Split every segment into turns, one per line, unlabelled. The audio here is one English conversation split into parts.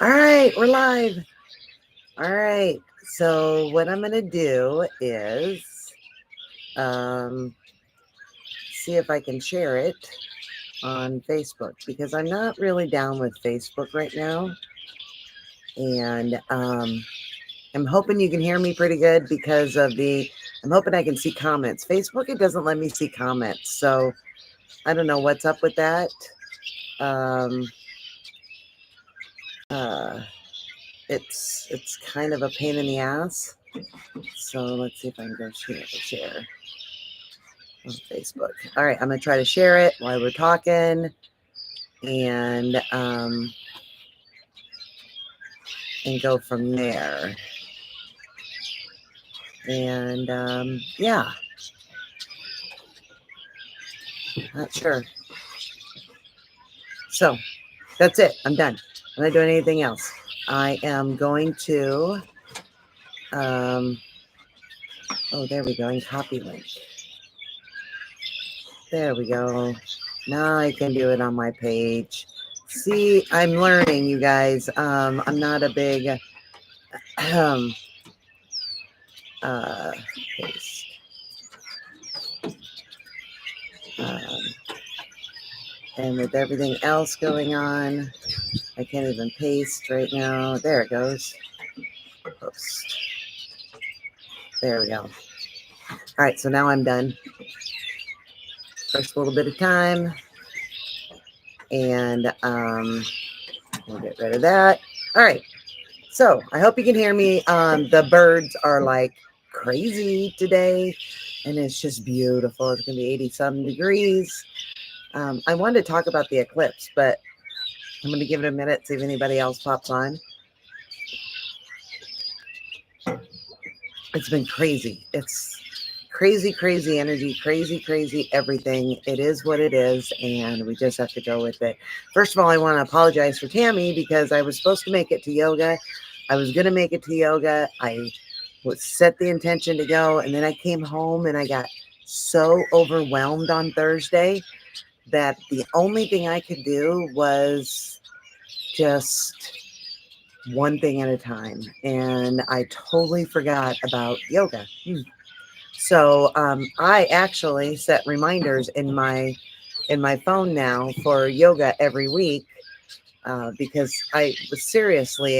All right, we're live. All right. So what I'm going to do is see if I can share it on Facebook because I'm not really down with Facebook right now. And I'm hoping you can hear me pretty good because of I'm hoping I can see comments. Facebook, it doesn't let me see comments. So I don't know what's up with that. Um, uh, it's kind of a pain in the ass. So let's see if I can go share on Facebook. All right, I'm gonna try to share it while we're talking, and go from there. And yeah, not sure. So that's it. I'm done. I'm not doing anything else. I am going to. Oh, there we go. And copy link. There we go. Now I can do it on my page. See, I'm learning, you guys. I'm not a big paste. And with everything else going on, I can't even paste right now. There it goes. Post. There we go. All right, so now I'm done. First little bit of time. And we'll get rid of that. All right. So I hope you can hear me. The birds are like crazy today, and it's just beautiful. It's going to be 80-some degrees. I wanted to talk about the eclipse, but I'm going to give it a minute, see if anybody else pops on. It's been crazy. It's crazy energy, crazy everything. It is what it is, and we just have to go with it. First of all, I want to apologize for Tammy because I was supposed to make it to yoga. I was going to make it to yoga. I set the intention to go, and then I came home and I got so overwhelmed on Thursday that the only thing I could do was just one thing at a time, and I totally forgot about yoga. So I actually set reminders in my phone now for yoga every week because I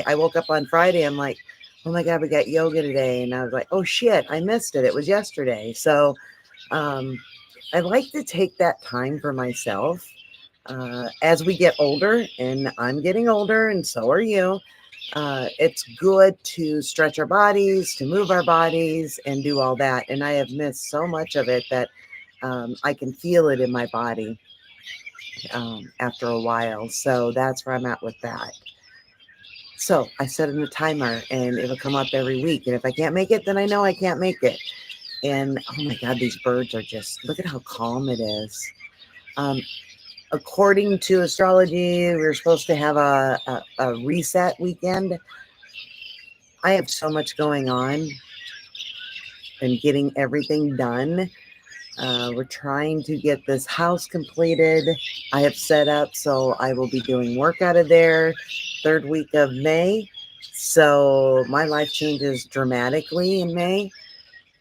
woke up on Friday. I'm like, oh my God, we got yoga today. And I was like, oh shit, I missed it. It was yesterday. So I like to take that time for myself as we get older, and I'm getting older and so are you. It's good to stretch our bodies, to move our bodies, and do all that. And I have missed so much of it that I can feel it in my body after a while. So that's where I'm at with that. So I set in a timer, and it'll come up every week. And if I can't make it, then I know I can't make it. And oh my God, these birds are just, look at how calm it is. According to astrology, we were supposed to have a reset weekend. I have so much going on and getting everything done. We're trying to get this house completed. I have set up, so I will be doing work out of there third week of May. So my life changes dramatically in May.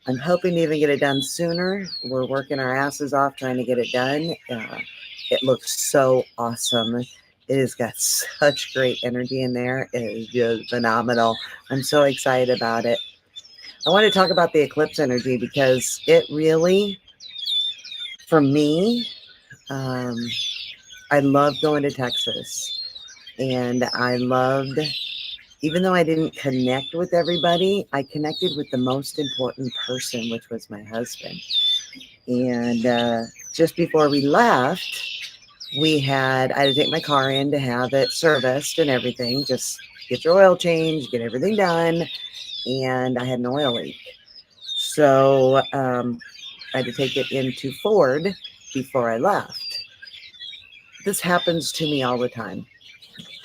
I'm hoping to even get it done sooner. We're working our asses off trying to get it done. It looks so awesome. It has got such great energy in there. It is just phenomenal. I'm so excited about it. I want to talk about the eclipse energy because it really, for me, I love going to Texas. And I loved, even though I didn't connect with everybody, I connected with the most important person, which was my husband. And just before we left, I had to take my car in to have it serviced and everything, just get your oil change, get everything done. And I had an oil leak. So I had to take it into Ford before I left. This happens to me all the time.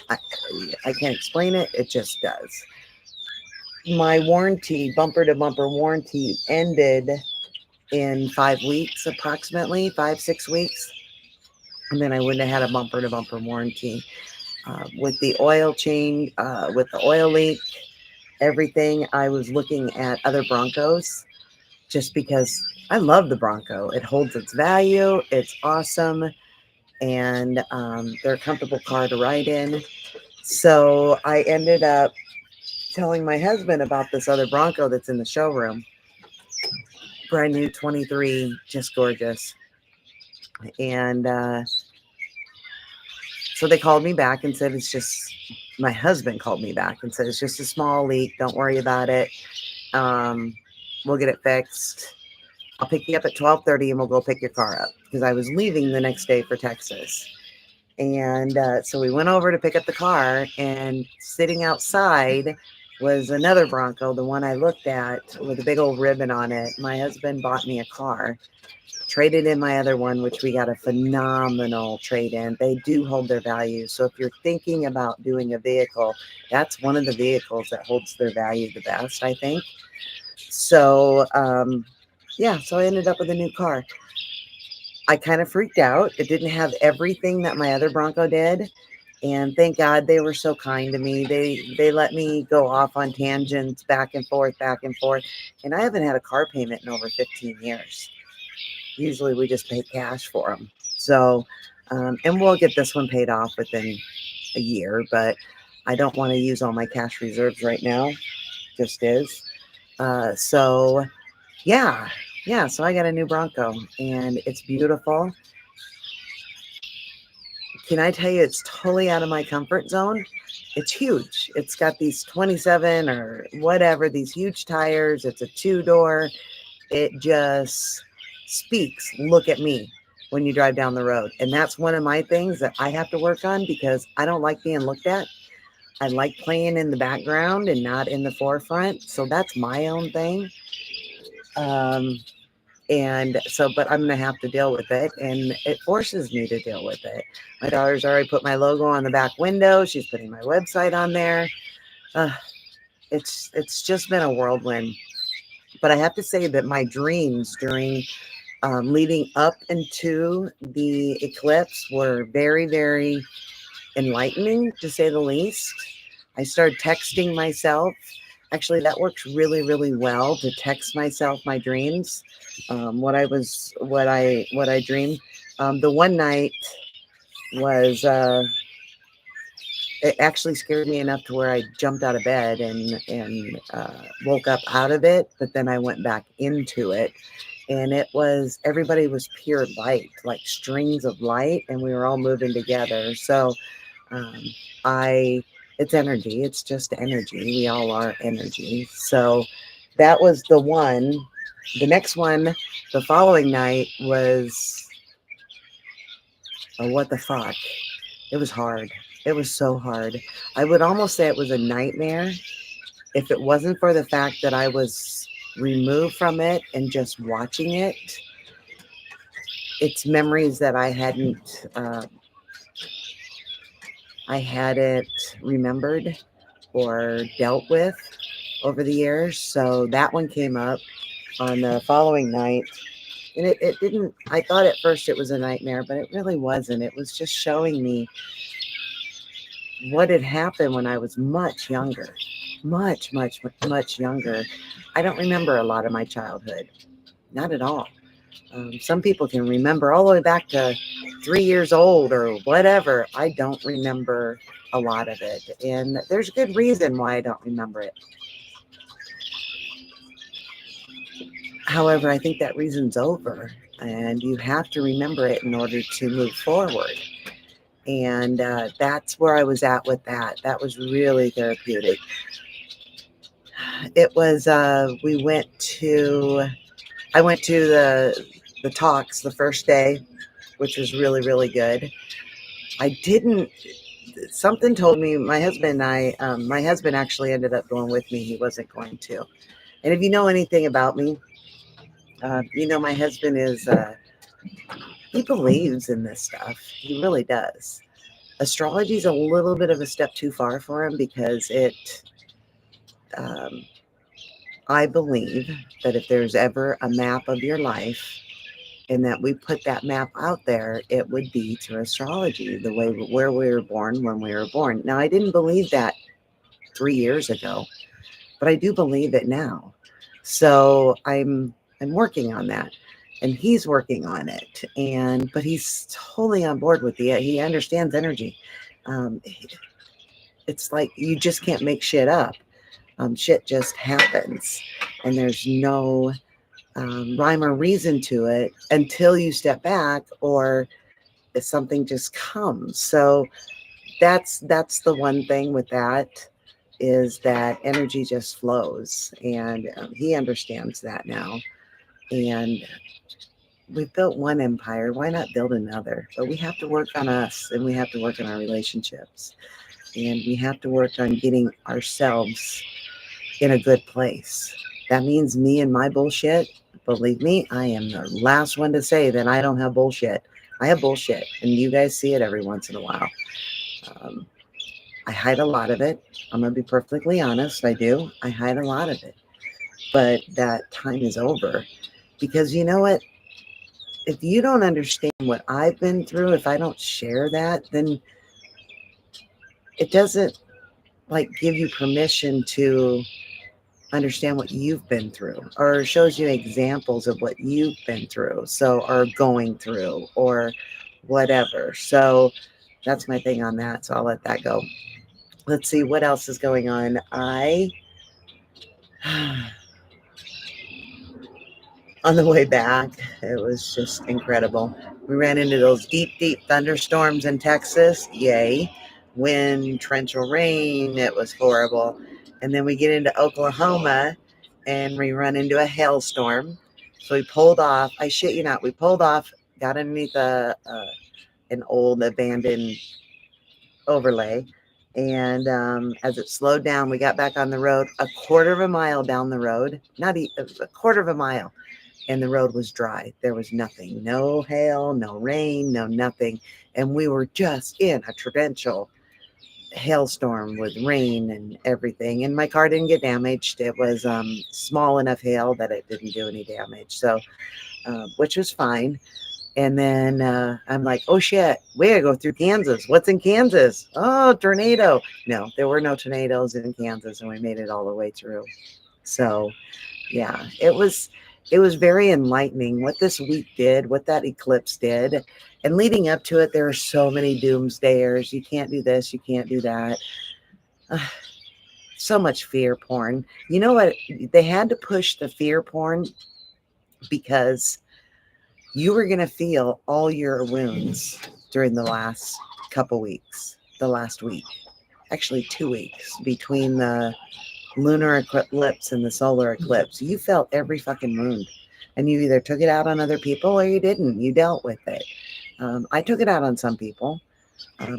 I can't explain it. It just does. My warranty, bumper to bumper warranty, ended in 5 weeks, approximately 5-6 weeks. and then I wouldn't have had a bumper to bumper warranty. With the oil change, with the oil leak, everything, I was looking at other Broncos just because I love the Bronco. It holds its value. It's awesome. And they're a comfortable car to ride in. So I ended up telling my husband about this other Bronco that's in the showroom. Brand new 23, just gorgeous. And so they called me back and said, it's just, my husband called me back and said, it's just a small leak. Don't worry about it. Um, we'll get it fixed. I'll pick you up at 12:30 and we'll go pick your car up, because I was leaving the next day for Texas. And so we went over to pick up the car, and sitting outside was another Bronco, the one I looked at with a big old ribbon on it. My husband bought me a car, traded in my other one, which we got a phenomenal trade in. They do hold their value. So if you're thinking about doing a vehicle, that's one of the vehicles that holds their value the best, I think. So, yeah, so I ended up with a new car. I kind of freaked out. It didn't have everything that my other Bronco did. And thank God they were so kind to me. They let me go off on tangents back and forth, back and forth. And I haven't had a car payment in over 15 years. Usually we just pay cash for them. So, and we'll get this one paid off within a year, but I don't want to use all my cash reserves right now. Just is. So yeah, yeah. So I got a new Bronco and it's beautiful. Can I tell you, it's totally out of my comfort zone? It's huge. It's got these 27 or whatever, these huge tires. It's a two-door. It just speaks, look at me, when you drive down the road. And that's one of my things that I have to work on, because I don't like being looked at. I like playing in the background and not in the forefront. So that's my own thing. Um, And so, but I'm going to have to deal with it. And it forces me to deal with it. My daughter's already put my logo on the back window. She's putting my website on there. Uh, it's just been a whirlwind. But I have to say that my dreams during leading up into the eclipse were very, very enlightening, to say the least. I started texting myself. Actually, that works really, really well, to text myself my dreams, what I dreamed. The one night was it actually scared me enough to where I jumped out of bed and woke up out of it, but then I went back into it, and it was, everybody was pure light, like strings of light, and we were all moving together. So um, I, it's energy. It's just energy. We all are energy. So that was the one. The next one, the following night was, oh, what the fuck? It was hard. It was so hard. I would almost say it was a nightmare if it wasn't for the fact that I was removed from it and just watching it. It's memories that I hadn't remembered or dealt with over the years. So that one came up on the following night. And it didn't, I thought at first it was a nightmare, but it really wasn't. It was just showing me what had happened when I was much younger, much, much, much younger. I don't remember a lot of my childhood, not at all. Some people can remember all the way back to 3 years old or whatever. I don't remember a lot of it. And there's a good reason why I don't remember it. However, I think that reason's over, and you have to remember it in order to move forward. And that's where I was at with that. That was really therapeutic. It was, I went to the talks the first day, which was really, really good. I didn't, something told me, my husband and my husband actually ended up going with me. He wasn't going to. And if you know anything about me, my husband is, he believes in this stuff. He really does. Astrology is a little bit of a step too far for him, because um, I believe that if there's ever a map of your life, and that we put that map out there, it would be through astrology, the way where we were born, when we were born. Now, I didn't believe that 3 years ago, but I do believe it now. So I'm working on that, and he's working on it, but he's totally on board with he understands energy. Um, it's like you just can't make shit up. Shit just happens, and there's no rhyme or reason to it until you step back, or if something just comes. So that's the one thing with that, is that energy just flows, and he understands that now. And we've built one empire, why not build another? But we have to work on us, and we have to work on our relationships, and we have to work on getting ourselves in a good place. That means me and my bullshit. Believe me, I am the last one to say that I don't have bullshit. I have bullshit, and you guys see it every once in a while. I hide a lot of it. I'm going to be perfectly honest. I do. I hide a lot of it. But that time is over. Because you know what? If you don't understand what I've been through, if I don't share that, then it doesn't like give you permission to understand what you've been through, or shows you examples of what you've been through, so, or going through, or whatever. So that's my thing on that. So I'll let that go. Let's see what else is going on. On the way back, it was just incredible. We ran into those deep thunderstorms in Texas. Yay. Wind, torrential rain. It was horrible. And then we get into Oklahoma and we run into a hailstorm. So we pulled off. I shit you not. We pulled off, got underneath an old abandoned overlay. And as it slowed down, we got back on the road a quarter of a mile down the road, not a quarter of a mile. And the road was dry. There was nothing, no hail, no rain, no nothing. And we were just in a torrential hailstorm with rain and everything. And my car didn't get damaged. It was small enough hail that it didn't do any damage. So, which was fine. And then I'm like, oh shit, we gotta go through Kansas. What's in Kansas? Oh, tornado. No, there were no tornadoes in Kansas, and we made it all the way through. So yeah, it was very enlightening what this week did, what that eclipse did. And leading up to it, there are so many doomsdayers. You can't do this, you can't do that. So much fear porn. You know what? They had to push the fear porn because you were going to feel all your wounds during the last couple weeks, the last week, actually 2 weeks between the lunar eclipse and the solar eclipse. You felt every fucking wound, and you either took it out on other people or you didn't. You dealt with it. I took it out on some people,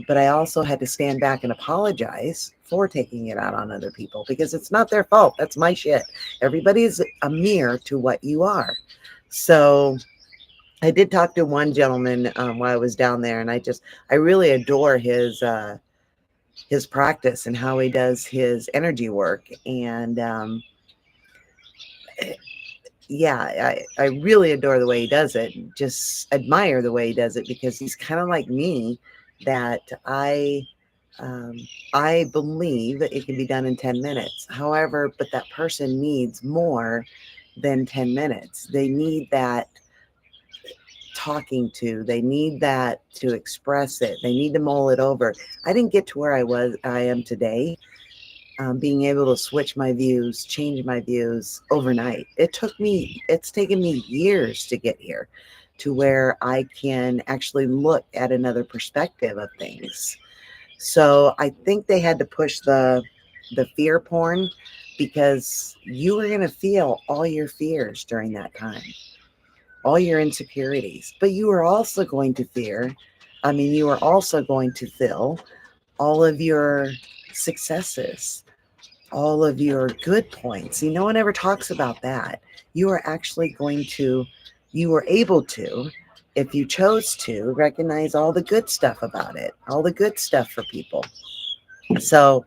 but I also had to stand back and apologize for taking it out on other people, because it's not their fault. That's my shit. Everybody is a mirror to what you are. So I did talk to one gentleman while I was down there, and I really adore his practice and how he does his energy work. And yeah, I really adore the way he does it. Just admire the way he does it, because he's kind of like me, that I believe it can be done in 10 minutes. However, but that person needs more than 10 minutes. They need that talking to, they need that to express it, they need to mull it over. I didn't get to where I am today, being able to switch my views, change my views overnight. It's taken me years to get here, to where I can actually look at another perspective of things. So I think they had to push the fear porn, because you were going to feel all your fears during that time, all your insecurities, but you are also going to you are also going to feel all of your successes, all of your good points. See, no one ever talks about that. You are actually you were able to, if you chose to, recognize all the good stuff about it, all the good stuff for people. So,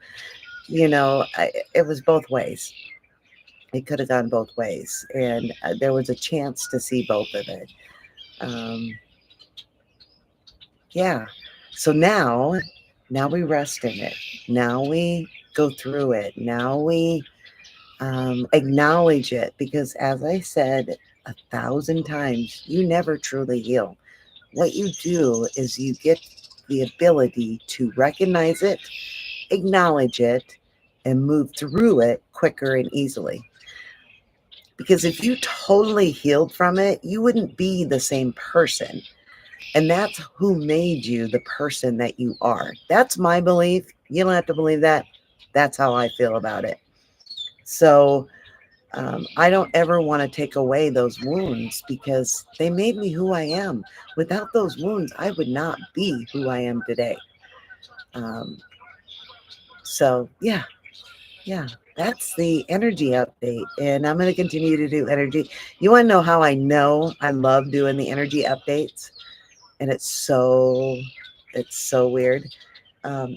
it was both ways. It could have gone both ways. And there was a chance to see both of it. Um, yeah. So now we rest in it. Now we go through it. Now we acknowledge it, because as I said 1,000 times, you never truly heal. What you do is you get the ability to recognize it, acknowledge it, and move through it quicker and easily. Because if you totally healed from it, you wouldn't be the same person. And that's who made you the person that you are. That's my belief. You don't have to believe that. That's how I feel about it. So I don't ever want to take away those wounds, because they made me who I am. Without those wounds, I would not be who I am today. Um, so, yeah, that's the energy update. And I'm going to continue to do energy. You want to know how I know I love doing the energy updates? And it's so weird.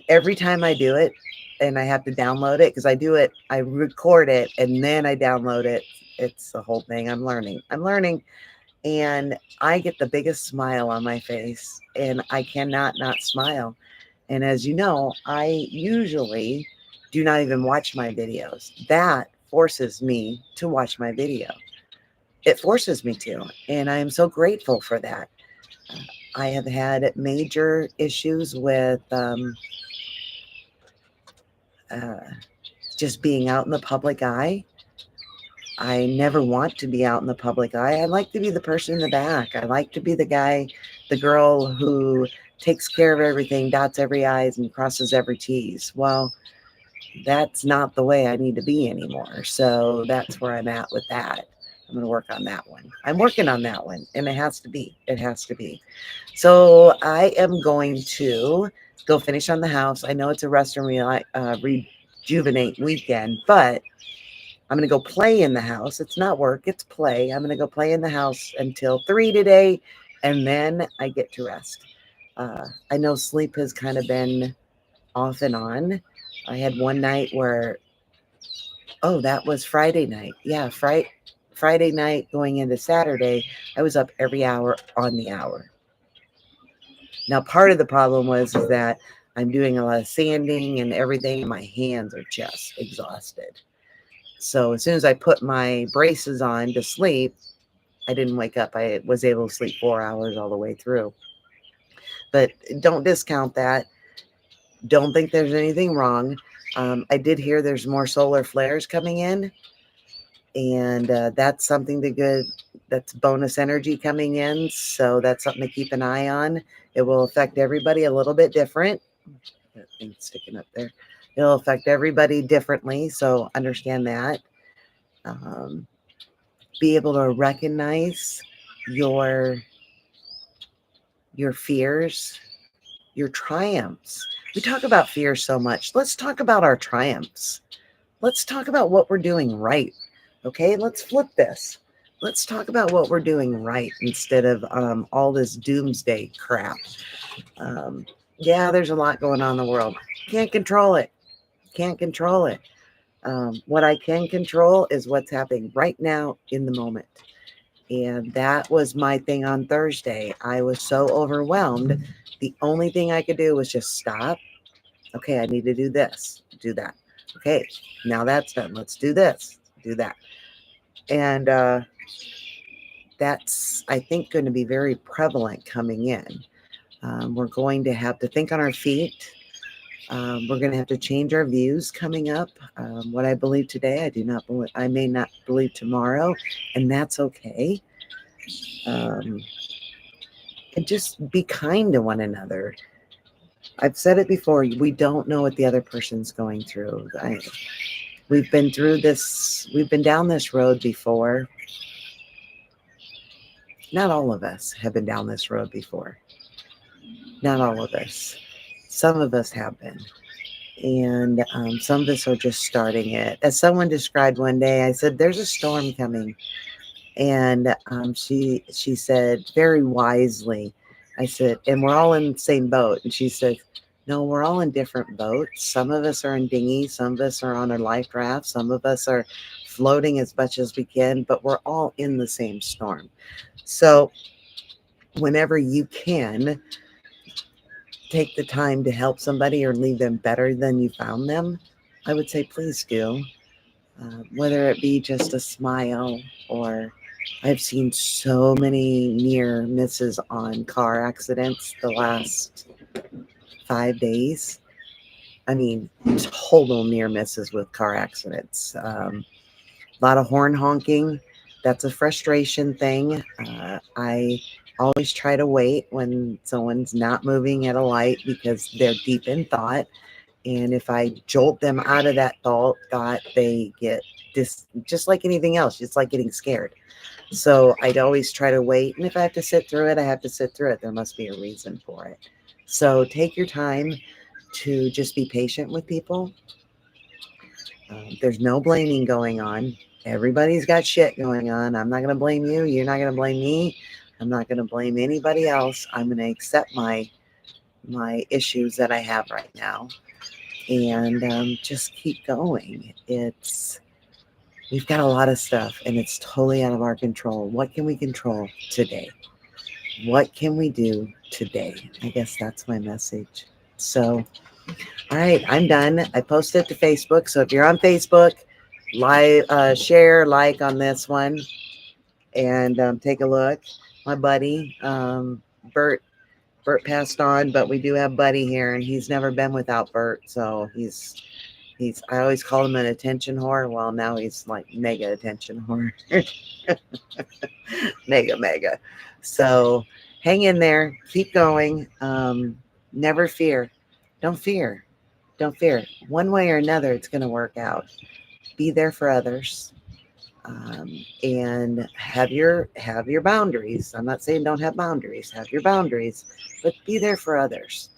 Every time I do it, and I have to download it, because I record it and then I download it. It's the whole thing. I'm learning. And I get the biggest smile on my face, and I cannot not smile. And as you know, I usually do not even watch my videos. That forces me to watch my video. It forces me to, and I am so grateful for that. I have had major issues with just being out in the public eye. I never want to be out in the public eye. I like to be the person in the back. I like to be the guy, the girl who takes care of everything, dots every I's and crosses every T's. Well, that's not the way I need to be anymore. So that's where I'm at with that. I'm going to work on that one. I'm working on that one, and it has to be. It has to be. So I am going to go finish on the house. I know it's a rest and rejuvenate weekend, but I'm going to go play in the house. It's not work, it's play. I'm going to go play in the house until 3 today, and then I get to rest. I know sleep has kind of been off and on. I had one night where, that was Friday night. Yeah, Friday night going into Saturday, I was up every hour on the hour. Now, part of the problem was that I'm doing a lot of sanding and everything, and my hands are just exhausted. So as soon as I put my braces on to sleep, I didn't wake up. I was able to sleep 4 hours all the way through. But don't discount that. Don't think there's anything wrong. I did hear there's more solar flares coming in, and that's something that's bonus energy coming in. So that's something to keep an eye on. It will affect everybody a little bit different. That thing's sticking up there. It'll affect everybody differently. So understand that. Be able to recognize your fears, your triumphs. We talk about fear so much. Let's talk about our triumphs. Let's talk about what we're doing right. Okay, let's flip this. Let's talk about what we're doing right instead of all this doomsday crap. Yeah, there's a lot going on in the world. Can't control it. Can't control it. What I can control is what's happening right now in the moment. And that was my thing on Thursday. I was so overwhelmed. The only thing I could do was just stop. Okay, I need to do this, do that. Okay, now that's done. Let's do this, do that. And that's, I think, going to be very prevalent coming in. We're going to have to think on our feet. We're going to have to change our views coming up. What I believe today, I may not believe tomorrow, and that's okay. And just be kind to one another. I've said it before, we don't know what the other person's going through. We've been through this, we've been down this road before. Not all of us have been down this road before. Not all of us. Some of us have been. And some of us are just starting it. As someone described one day, I said, there's a storm coming. And she said very wisely, I said, and we're all in the same boat. And she said, no, we're all in different boats. Some of us are in dinghies. Some of us are on a life raft. Some of us are floating as much as we can, but we're all in the same storm. So whenever you can, take the time to help somebody or leave them better than you found them, I would say please do. Whether it be just a smile, or I've seen so many near misses on car accidents the last 5 days. I mean, total near misses with car accidents. A lot of horn honking. That's a frustration thing. I always try to wait when someone's not moving at a light because they're deep in thought. And if I jolt them out of that thought, they get just like anything else, just like getting scared. So I'd always try to wait. And if I have to sit through it, I have to sit through it. There must be a reason for it. So take your time to just be patient with people. There's no blaming going on. Everybody's got shit going on. I'm not going to blame you. You're not going to blame me. I'm not going to blame anybody else. I'm going to accept my issues that I have right now, and just keep going. We've got a lot of stuff, and it's totally out of our control. What can we control today? What can we do today? I guess that's my message. So, all right, I'm done. I posted it to Facebook. So if you're on Facebook, share, like on this one, and take a look. My buddy, Bert passed on, but we do have Buddy here, and he's never been without Bert. So he's I always call him an attention whore. Well, now he's like mega attention whore. mega. So hang in there, keep going. Never fear. Don't fear. Don't fear. One way or another, it's going to work out. Be there for others, and have your boundaries. I'm not saying don't have boundaries. Have your boundaries, but be there for others.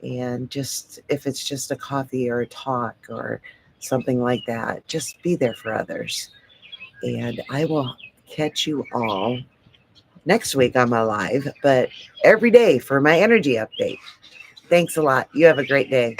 And just if it's just a coffee or a talk or something like that, just be there for others. And I will catch you all next week on my live, but every day for my energy update. Thanks a lot. You have a great day.